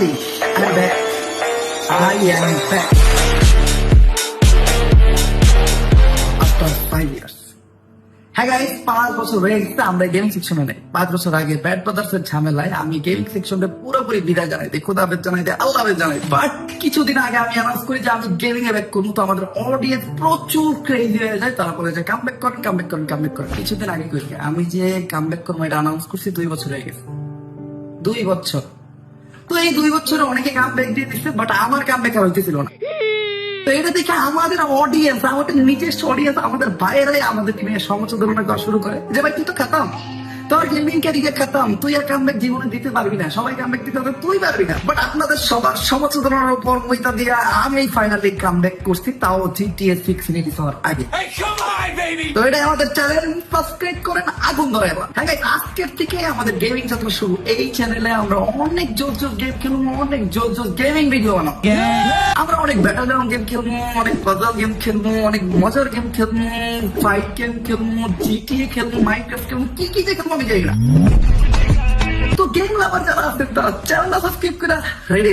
Finally, I'm back. I am back. After 5 years. হ্যাঁ guys, 5 বছর হয়ে গেছে আমরা গেমিং সেকশনে নেই। 5 বছর আগে ব্যাড ব্রাদার্স এর ঝামেলায় আমি গেমিং সেকশনে পুরোপুরি বিদায় জানাই দিই, খোদা হাফেজ জানাই দিই, আল্লাহ হাফেজ জানাই। বাট কিছুদিন আগে আমি অ্যানাউন্স করি যে আমি গেমিং এ ব্যাক করবো, তো আমাদের অডিয়েন্স প্রচুর ক্রেজি হয়ে যায়। তারপরে যে কামব্যাক করেন। কিছুদিন আগে করি আমি যে কামব্যাক করবো এটা অ্যানাউন্স করছি 2 বছর হয়ে গেছে। 2 বছর। তো এই 2 বছরে অনেকে কামব্যাক দিয়ে দিচ্ছে, বাট আমার কামব্যাক হইতেছিল না। তো এটা দেখে আমাদের অডিয়েন্স, আমাদের নিজস্ব অডিয়েন্স, আমাদের বাইরে আমাদের নিয়ে সমালোচনা করা শুরু করে যে ভাই তুই তো খাতাম, তোর গেমিং ক্যারিয়ার খাতাম, তুই আর কামব্যাক জীবনে দিতে পারবি না, সবাই কামব্যাক দিতে হবে, তুই পারবি না। বাট আপনাদের সবার সমালোচনার উপর মইতা দিয়ে আমি ফাইনালি কামব্যাক করছি, তাও GTA 6 রিলিজ হওয়ার আগে। তো এটা আমাদের চ্যানেল, সাবস্ক্রাইব করেন, আগুন ধরে এবার। হ্যাঁ guys, আজকের থেকে আমাদের গেমিং যাত্রা শুরু। এই চ্যানেলে আমরা অনেক জোর গেম খেলবো, অনেক জোর গেমিং ভিডিও বানাবো। আমরা অনেক ব্যাটল গ্রাউন্ড গেম খেলবো, অনেক পাজল গেম খেলবো, অনেক মজার গেম খেলবো, ফাইট গেম খেলবো, GTA খেলবো, মাইনক্রাফট খেলবো, কি যে খেলবো আমি জানি না। তো গেম লাভার যারা আছেন তারা চ্যানেলটা সাবস্ক্রাইব করে রেডি।